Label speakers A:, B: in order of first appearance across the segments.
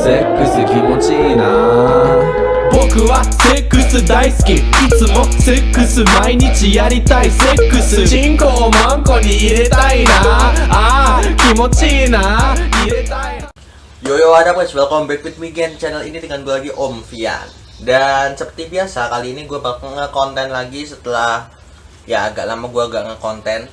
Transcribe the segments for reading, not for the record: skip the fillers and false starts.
A: セックス気持ちいいな僕はセックス大好きいつもセックス毎日やりたいセックスチンコをマンコに入れたいな気持ちいいな入れたい
B: Yo ada guys, welcome back with me again channel ini dengan gue lagi Om Fian. Dan seperti biasa kali ini gue bakal nge-konten lagi setelah ya agak lama gue gak nge-konten.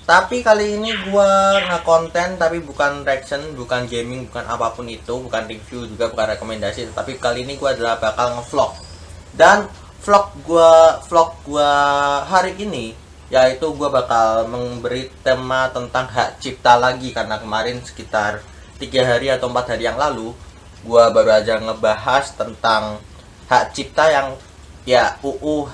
B: Tapi kali ini gue nge-konten tapi bukan reaction, bukan gaming, bukan apapun itu, bukan review juga, bukan rekomendasi. Tapi kali ini gue adalah bakal nge-vlog. Dan vlog gue hari ini yaitu gue bakal memberi tema tentang hak cipta lagi, karena kemarin sekitar 3 hari atau 4 hari yang lalu gua baru aja ngebahas tentang hak cipta yang ya UU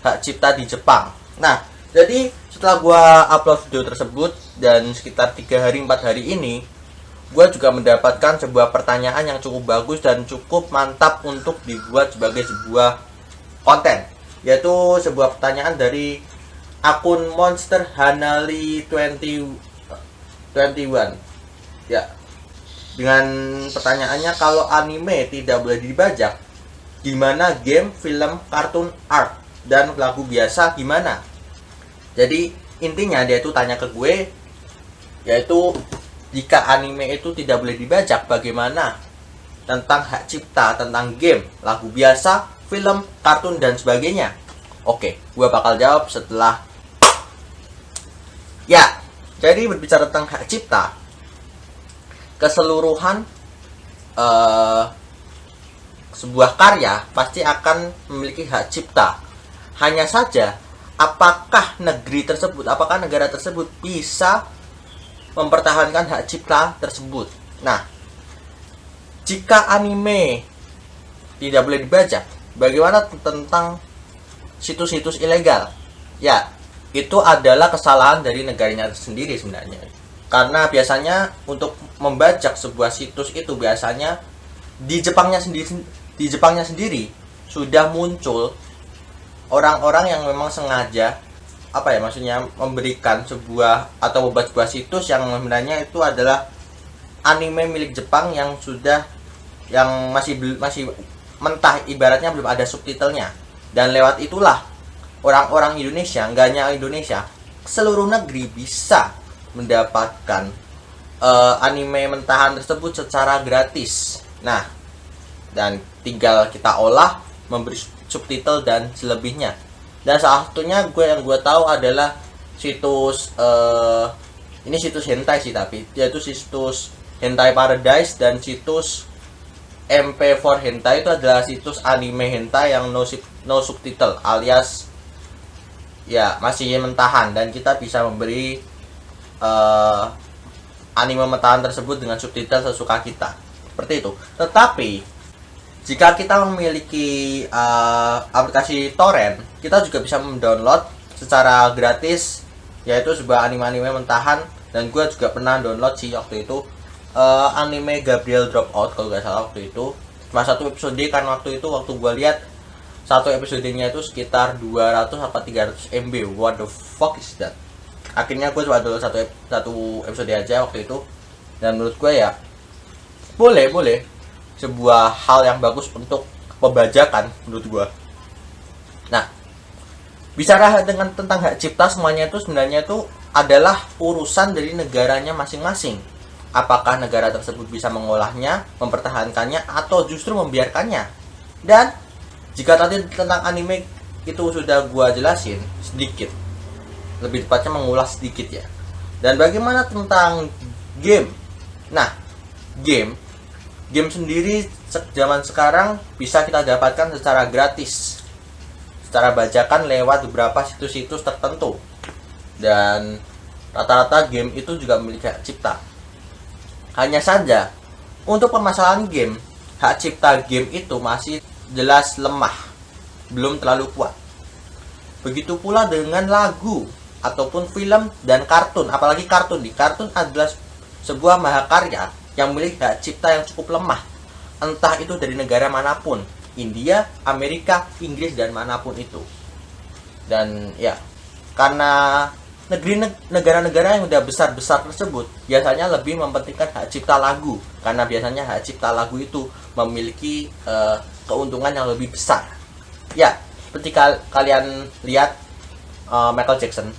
B: hak cipta di Jepang. Nah, jadi setelah gua upload video tersebut dan sekitar 3 hari 4 hari ini gua juga mendapatkan sebuah pertanyaan yang cukup bagus dan cukup mantap untuk dibuat sebagai sebuah konten, yaitu sebuah pertanyaan dari akun Monster Hanali 21 ya, dengan pertanyaannya, kalau anime tidak boleh dibajak, gimana game, film, kartun, art, dan lagu biasa gimana? Jadi intinya dia itu tanya ke gue, yaitu jika anime itu tidak boleh dibajak, bagaimana tentang hak cipta, tentang game, lagu biasa, film, kartun, dan sebagainya. Oke, gue bakal jawab setelah ya. Jadi berbicara tentang hak cipta, keseluruhan sebuah karya pasti akan memiliki hak cipta. Hanya saja apakah negara tersebut bisa mempertahankan hak cipta tersebut. Nah, jika anime tidak boleh dibajak, bagaimana tentang situs-situs ilegal? Ya, itu adalah kesalahan dari negaranya sendiri sebenarnya. Karena biasanya untuk membajak sebuah situs itu biasanya di Jepangnya sendiri sudah muncul orang-orang yang memang sengaja maksudnya memberikan sebuah atau membuat sebuah situs yang sebenarnya itu adalah anime milik Jepang yang masih mentah, ibaratnya belum ada subtitlenya. Dan lewat itulah orang-orang Indonesia, enggak hanya Indonesia, seluruh negeri bisa mendapatkan anime mentahan tersebut secara gratis. Nah, dan tinggal kita olah, memberi subtitle dan selebihnya. Dan salah satunya yang gue tahu adalah situs ini situs hentai sih, tapi yaitu situs Hentai Paradise dan situs MP4 Hentai. Itu adalah situs anime hentai yang no subtitle, alias ya masih mentahan, dan kita bisa memberi anime mentahan tersebut dengan subtitle sesuka kita, seperti itu. Tetapi jika kita memiliki aplikasi torrent, kita juga bisa mendownload secara gratis, yaitu sebuah anime mentahan. Dan gue juga pernah download sih waktu itu anime Gabriel Dropout kalau nggak salah waktu itu, cuma 1 episode, kan waktu gue lihat 1 episodenya itu sekitar 200 atau 300 MB. What the fuck is that? Akhirnya gue coba dulu satu episode aja waktu itu, dan menurut gue ya boleh sebuah hal yang bagus untuk pembajakan menurut gue. Nah, bicara tentang hak cipta, semuanya itu sebenarnya itu adalah urusan dari negaranya masing-masing. Apakah negara tersebut bisa mengolahnya, mempertahankannya, atau justru membiarkannya. Dan jika tadi tentang anime itu sudah gue jelasin sedikit, lebih tepatnya mengulas sedikit ya. Dan bagaimana tentang game? Nah, game sendiri zaman sekarang bisa kita dapatkan secara gratis, secara bajakan lewat beberapa situs-situs tertentu. Dan rata-rata game itu juga memiliki hak cipta. Hanya saja untuk permasalahan game, hak cipta game itu masih jelas lemah, belum terlalu kuat. Begitu pula dengan lagu ataupun film dan kartun, apalagi kartun. Kartun adalah sebuah mahakarya yang memiliki hak cipta yang cukup lemah, entah itu dari negara manapun, India, Amerika, Inggris, dan manapun itu. Dan ya, karena negara-negara yang udah besar-besar tersebut biasanya lebih mementingkan hak cipta lagu, karena biasanya hak cipta lagu itu memiliki keuntungan yang lebih besar. Ya, seperti kalian lihat Michael Jackson,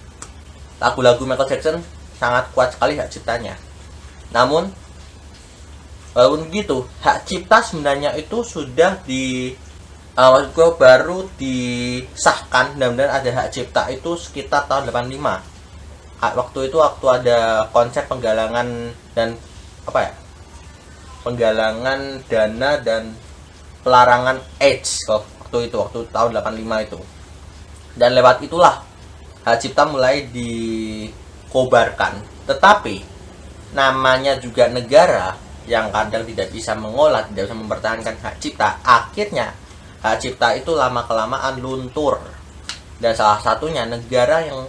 B: lagu-lagu Michael Jackson sangat kuat sekali hak ciptanya. Namun walaupun begitu, hak cipta sebenarnya itu sudah maksud gue baru disahkan, benar-benar ada hak cipta itu sekitar tahun 85. Waktu ada konsep penggalangan dan penggalangan dana dan pelarangan AIDS waktu tahun 85 itu. Dan lewat itulah hak cipta mulai dikobarkan. Tetapi namanya juga negara yang kadang tidak bisa mengolah, tidak bisa mempertahankan hak cipta, akhirnya hak cipta itu lama-kelamaan luntur. Dan salah satunya negara yang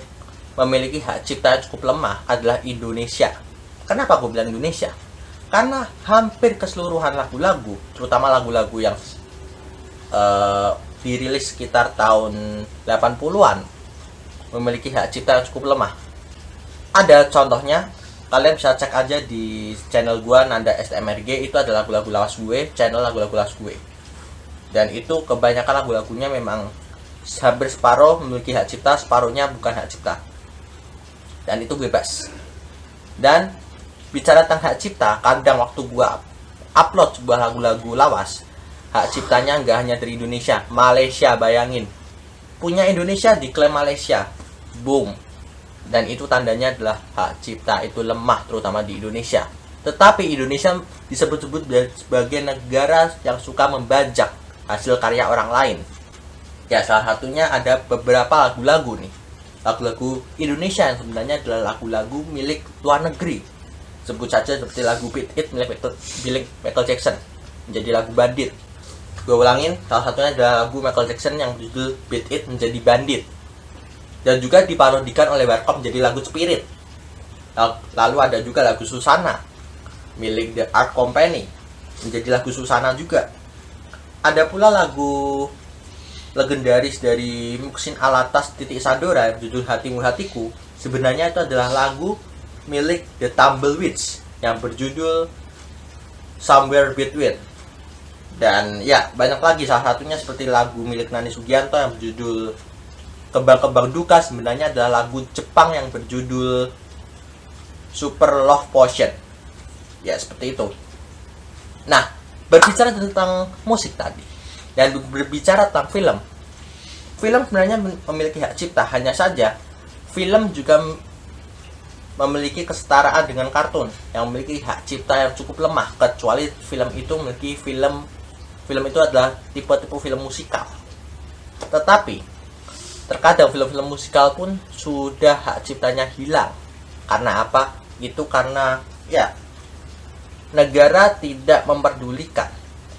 B: memiliki hak cipta yang cukup lemah adalah Indonesia. Kenapa gue bilang Indonesia? Karena hampir keseluruhan lagu-lagu, terutama lagu-lagu yang dirilis sekitar tahun 80-an, memiliki hak cipta yang cukup lemah. Ada contohnya, kalian bisa cek aja di channel gue, Nanda STMRG, itu ada lagu-lagu lawas gue, channel lagu-lagu lawas gue. Dan itu kebanyakan lagu-lagunya memang hampir separuh memiliki hak cipta, separuhnya bukan hak cipta. Dan itu bebas. Dan bicara tentang hak cipta, kadang waktu gua upload sebuah lagu-lagu lawas, hak ciptanya nggak hanya dari Indonesia, Malaysia, bayangin. Punya Indonesia diklaim Malaysia. Boom. Dan itu tandanya adalah hak cipta itu lemah, terutama di Indonesia. Tetapi Indonesia disebut-sebut sebagai negara yang suka membajak hasil karya orang lain. Ya, salah satunya ada beberapa lagu-lagu nih, lagu-lagu Indonesia yang sebenarnya adalah lagu-lagu milik luar negeri. Sebut saja seperti lagu Beat It milik Michael Jackson, menjadi lagu Bandit. Gue ulangin, salah satunya adalah lagu Michael Jackson yang berjudul Beat It menjadi Bandit. Dan juga diparodikan oleh Warkop menjadi lagu Spirit. Lalu ada juga lagu Susana milik The Art Company, menjadi lagu Susana juga. Ada pula lagu legendaris dari Muhsin Alatas Titik Sandora yang berjudul Hatimu Hatiku. Sebenarnya itu adalah lagu milik The Tumbleweeds yang berjudul Somewhere Between. Dan ya, banyak lagi, salah satunya seperti lagu milik Nani Sugianto yang berjudul Kembang-Kembang Duka, sebenarnya adalah lagu Jepang yang berjudul Super Love Potion. Ya, seperti itu. Nah, berbicara tentang musik tadi dan berbicara tentang film sebenarnya memiliki hak cipta, hanya saja film juga memiliki kesetaraan dengan kartun yang memiliki hak cipta yang cukup lemah, kecuali film itu memiliki film itu adalah tipe-tipe film musikal. Tetapi terkadang film-film musikal pun sudah hak ciptanya hilang. Karena apa? Itu karena ya negara tidak memperdulikan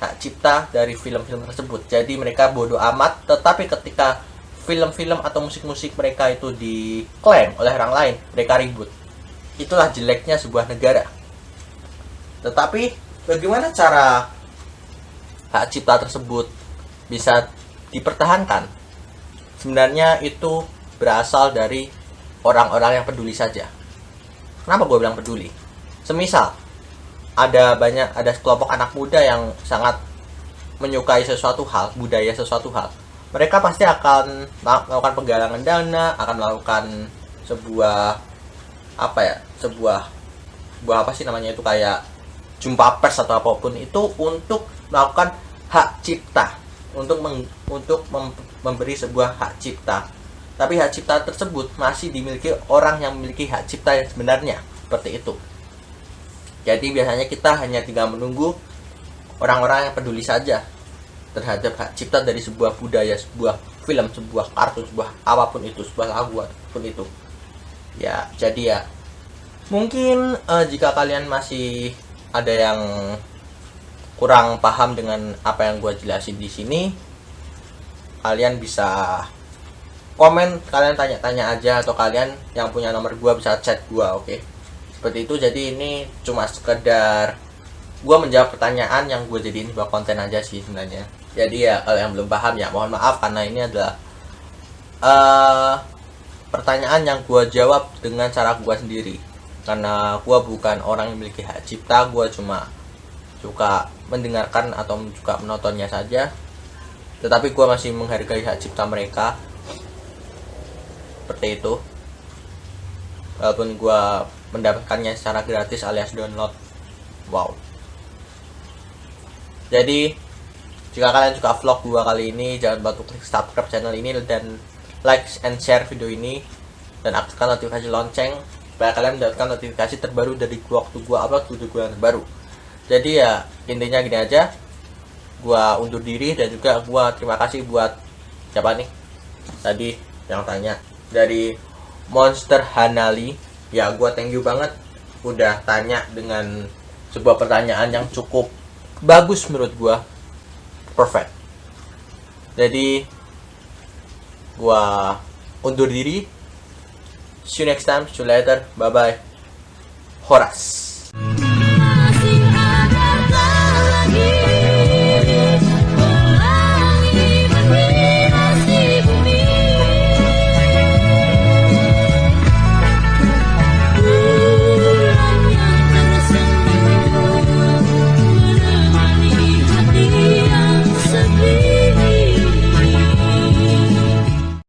B: hak cipta dari film-film tersebut. Jadi mereka bodoh amat, tetapi ketika film-film atau musik-musik mereka itu diklaim oleh orang lain, mereka ribut. Itulah jeleknya sebuah negara. Tetapi bagaimana cara hak cipta tersebut bisa dipertahankan? Sebenarnya itu berasal dari orang-orang yang peduli saja. Kenapa gue bilang peduli? Semisal ada sekelompok anak muda yang sangat menyukai sesuatu hal, budaya sesuatu hal. Mereka pasti akan melakukan penggalangan dana, akan melakukan sebuah kayak jumpa pers atau apapun itu untuk melakukan hak cipta, untuk memberi sebuah hak cipta. Tapi hak cipta tersebut masih dimiliki orang yang memiliki hak cipta yang sebenarnya, seperti itu. Jadi biasanya kita hanya tinggal menunggu orang-orang yang peduli saja terhadap hak cipta dari sebuah budaya, sebuah film, sebuah kartun, sebuah apapun itu, sebuah lagu apapun itu. Ya, jadi ya mungkin jika kalian masih ada yang kurang paham dengan apa yang gue jelasin di sini, kalian bisa komen, kalian tanya-tanya aja, atau kalian yang punya nomor gue bisa chat gue, oke? Seperti itu. Jadi ini cuma sekedar gue menjawab pertanyaan yang gue jadiin sebuah konten aja sih sebenarnya. Jadi ya kalau yang belum paham ya mohon maaf, karena ini adalah pertanyaan yang gua jawab dengan cara gua sendiri, karena gua bukan orang yang memiliki hak cipta. Gua cuma suka mendengarkan atau suka menontonnya saja, tetapi gua masih menghargai hak cipta mereka. Seperti itu, walaupun gua mendapatkannya secara gratis alias download. Wow. Jadi jika kalian suka vlog gua kali ini, jangan lupa untuk klik subscribe channel ini dan like and share video ini, dan aktifkan notifikasi lonceng supaya kalian mendapatkan notifikasi terbaru dari gua waktu gua upload video gua yang terbaru. Jadi ya intinya gini aja, gua undur diri, dan juga gua terima kasih buat siapa nih tadi yang tanya, dari Monster Hanali. Ya gua thank you banget udah tanya dengan sebuah pertanyaan yang cukup bagus menurut gua, perfect. Jadi gua undur diri. See you next time. See you later. Bye bye. Horas.